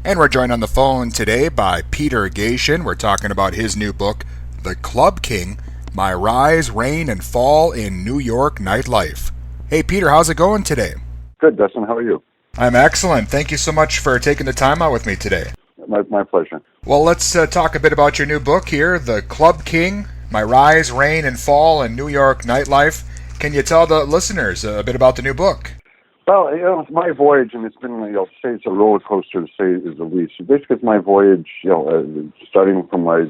And we're joined on the phone today by Peter Gatien. We're talking about his new book, The Club King, My Rise, Reign, and Fall in New York Nightlife. Hey, Peter, how's it going today? Good, Dustin. How are you? I'm excellent. Thank you so much for taking the time out with me today. My pleasure. Well, let's talk a bit about your new book here, The Club King, My Rise, Reign, and Fall in New York Nightlife. Can you tell the listeners a bit about the new book? Well, it's my voyage, and it's been, say it's a roller coaster, to say is the least. Basically, it's my voyage, starting from my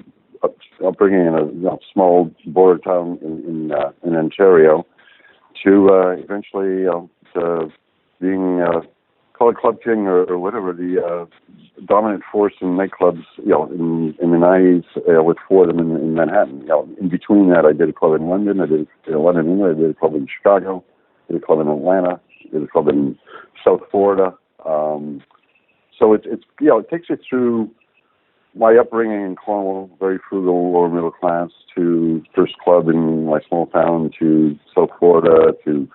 upbringing in a small border town in Ontario, to eventually to being called Club King or whatever, the dominant force in nightclubs, in the 90s, with four of them in Manhattan. In between that, I did a club in London, I did London, England, I did a club in Chicago, I did a club in Atlanta, I did a club in South Florida. So it takes you through my upbringing in Cornwall, very frugal, lower middle class, to first club in my small town, to South Florida, to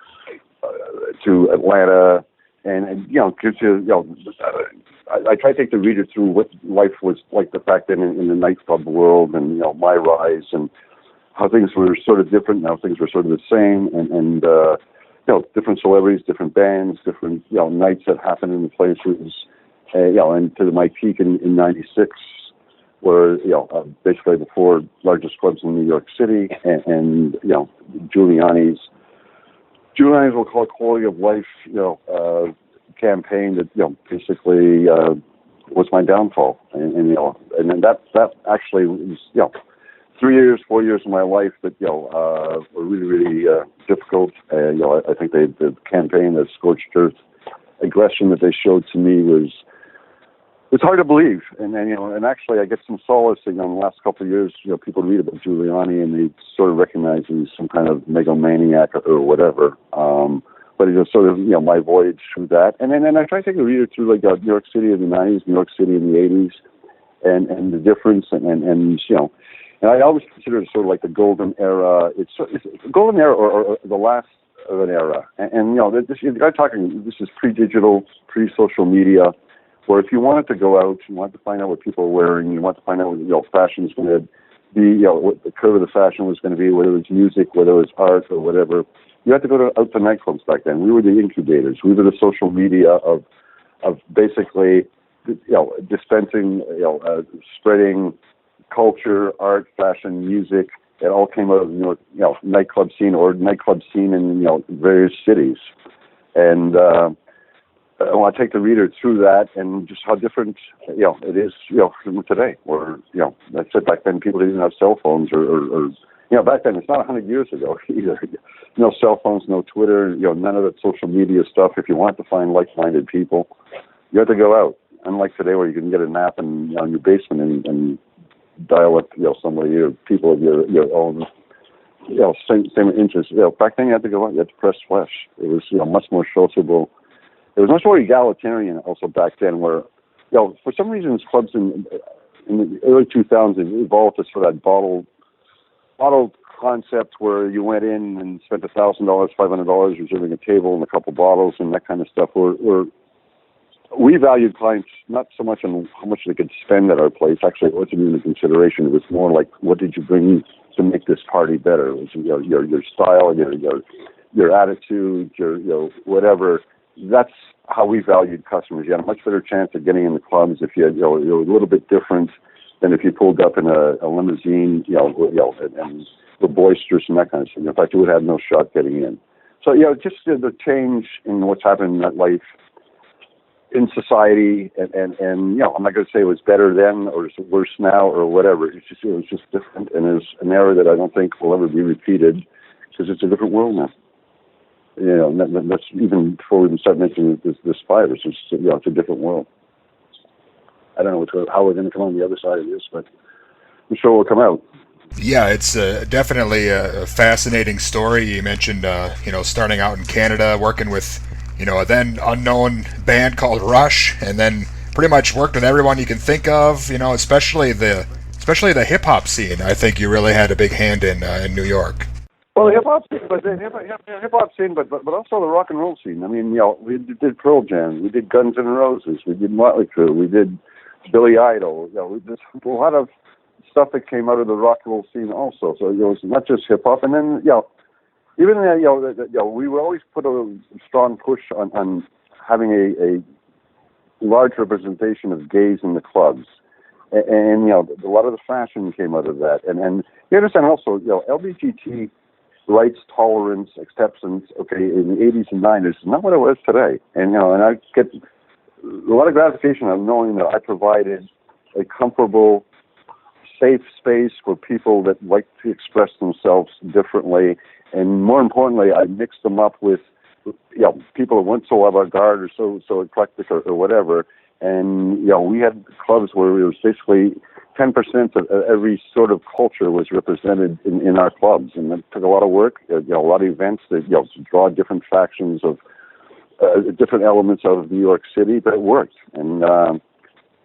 Atlanta, and gives you, I try to take the reader through what life was like back then in the nightclub world, and my rise, and how things were sort of different, now things were sort of the same, and different celebrities, different bands, different nights that happened in the places, and to my peak in '96, where basically the four largest clubs in New York City, and Giuliani's we'll call it quality of life campaign that basically was my downfall, and then that actually was 4 years of my life that were really difficult. I think the campaign, the scorched earth aggression that they showed to me was hard to believe, and actually I get some solace in the last couple of years. People read about Giuliani and they sort of recognize he's some kind of megalomaniac or whatever. But it was sort of my voyage through that, and then I try to take a reader through New York City in the '90s, New York City in the '80s, and the difference, and I always consider it sort of like the golden era. It's the golden era or the last of an era, this is pre-digital, pre-social media, where if you wanted to go out, you wanted to find out what people are wearing, you wanted to find out what fashion is going to be, what the curve of the fashion was going to be, whether it was music, whether it was art or whatever. You had to go out to nightclubs back then. We were the incubators. We were the social media of basically, dispensing, spreading culture, art, fashion, music. It all came out of the nightclub scene or nightclub scene in various cities, and I want to take the reader through that and just how different it is from today. Where I said back then people didn't have cell phones or back then, it's not 100 years ago either. No cell phones, no Twitter, none of that social media stuff. If you want to find like-minded people, you have to go out. Unlike today, where you can get a nap in your basement and dial up somebody or people of your own same interests. Back then, you had to go out. You had to press flesh. It was much more sociable. It was much more egalitarian also back then. Where for some reason, clubs in the early 2000s evolved to sort of that bottled concept where you went in and spent $1,000, $500 reserving a table and a couple bottles and that kind of stuff. Where we valued clients not so much on how much they could spend at our place. Actually, it wasn't even a consideration. It was more like, what did you bring to make this party better? It was your style, your attitude, your whatever. That's how we valued customers. You had a much better chance of getting in the clubs if you're a little bit different than if you pulled up in a limousine, and were boisterous and that kind of stuff. In fact, you would have no shot getting in. So, just the change in what's happened in that life in society, and I'm not going to say it was better then or it's worse now or whatever. It was just different, and it's an era that I don't think will ever be repeated because it's a different world now. That's even before we even start mentioning this virus. It's a different world. I don't know how we're going to come on the other side of this, but I'm sure we'll come out. Yeah, it's definitely a fascinating story. You mentioned, starting out in Canada, working with, a then unknown band called Rush, and then pretty much worked with everyone you can think of. Especially the hip hop scene. I think you really had a big hand in New York. Well, the hip hop scene, but the hip hop scene, but also the rock and roll scene. I mean, we did Pearl Jam, we did Guns N' Roses, we did Motley Crue, we did Billy Idol. There's a lot of stuff that came out of the rock and roll scene also. So it was not just hip hop, and then even we would always put a strong push on having a large representation of gays in the clubs, and a lot of the fashion came out of that, and you understand also LGBT rights, tolerance, acceptance, in the 80s and 90s is not what it was today. And, and I get a lot of gratification of knowing that I provided a comfortable, safe space for people that like to express themselves differently. And more importantly, I mixed them up with, people that weren't so avant-garde or so eclectic or whatever. And, we had clubs where it was basically 10% of every sort of culture was represented in our clubs, and it took a lot of work, a lot of events to draw different factions of different elements out of New York City, but it worked, and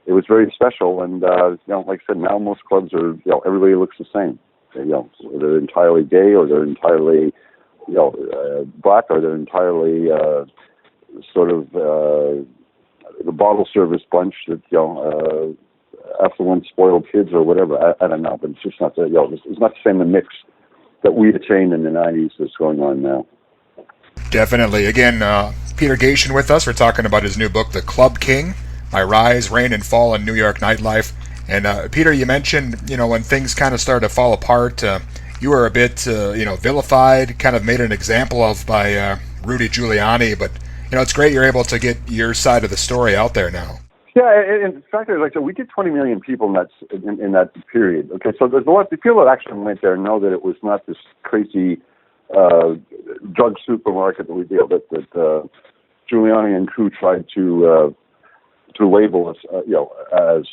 it was very special. And like I said, now most clubs are everybody looks the same. They're entirely gay, or they're entirely black, or they're entirely sort of the bottle service bunch that affluent, spoiled kids or whatever. I don't know, but it's just not the it's not the same the mix that we attained in the 90s that's going on now. Definitely. Again, Peter Gatien with us. We're talking about his new book, The Club King, My Rise, Reign, and Fall in New York Nightlife. And Peter, you mentioned, when things kind of started to fall apart, you were a bit, vilified, kind of made an example of by Rudy Giuliani. But, it's great you're able to get your side of the story out there now. Yeah, in fact, like I said, we did 20 million people in that period. Okay, so there's a lot. The people that actually went there know that it was not this crazy drug supermarket that we deal that Giuliani and crew tried to label us, as.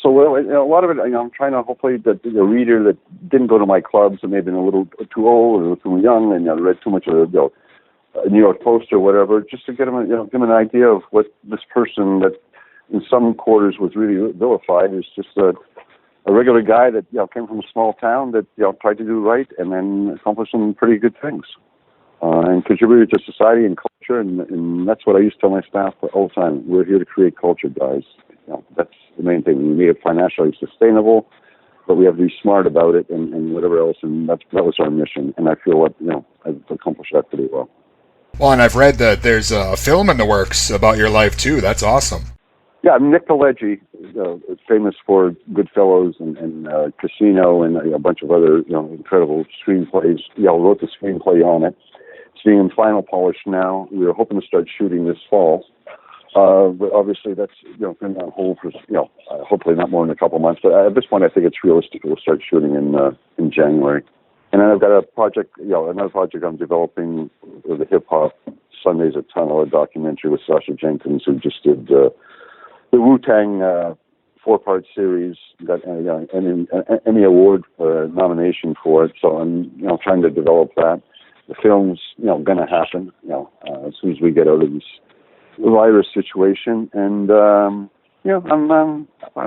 So a lot of it, I'm trying to hopefully that the reader that didn't go to my clubs and maybe been a little too old or too young and read too much of a New York Post or whatever, just to get them, give them an idea of what this person that in some quarters was really vilified is just a regular guy that came from a small town that tried to do right and then accomplished some pretty good things and contributed to society and culture, and that's what I used to tell my staff all the time. We're here to create culture, guys. That's the main thing. We made it financially sustainable, but we have to be smart about it and whatever else, and that was our mission, and I feel I've accomplished that pretty well. Well, and I've read that there's a film in the works about your life too. That's awesome. Yeah, Nick Pileggi is famous for Goodfellas and Casino and a bunch of other incredible screenplays. Wrote the screenplay on it. It's being in final polish now. We were hoping to start shooting this fall, but obviously that's been on hold for hopefully not more than a couple of months. But at this point, I think it's realistic we'll start shooting in January. And then I've got a project, another project I'm developing with the Hip Hop Sundays at Tunnel, a documentary with Sasha Jenkins, who just did the Wu-Tang 4-part series, got an Emmy Award nomination for it. So I'm trying to develop that. The film's going to happen as soon as we get out of this virus situation. And I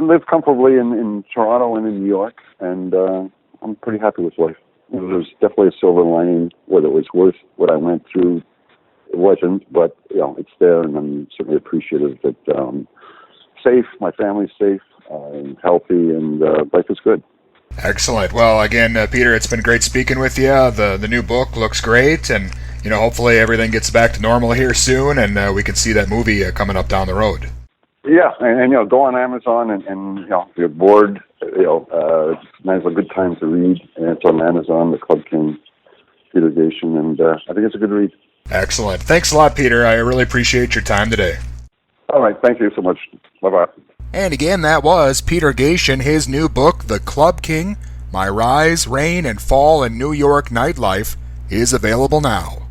live comfortably in Toronto and in New York, and I'm pretty happy with life. There's definitely a silver lining. Whether it was worth what I went through, it wasn't, but it's there, and I'm certainly appreciative that safe, my family's safe, and healthy, and life is good. Excellent. Well, again, Peter, it's been great speaking with you. The new book looks great, and hopefully everything gets back to normal here soon, and we can see that movie coming up down the road. Yeah, and go on Amazon, and if you're bored, now's a good time to read, and it's on Amazon, The Club King, Peter Gatien, and I think it's a good read. Excellent. Thanks a lot, Peter. I really appreciate your time today. All right, thank you so much. Bye-bye. And again, that was Peter Gatien. His new book, The Club King, My Rise, Reign, and Fall in New York Nightlife, is available now.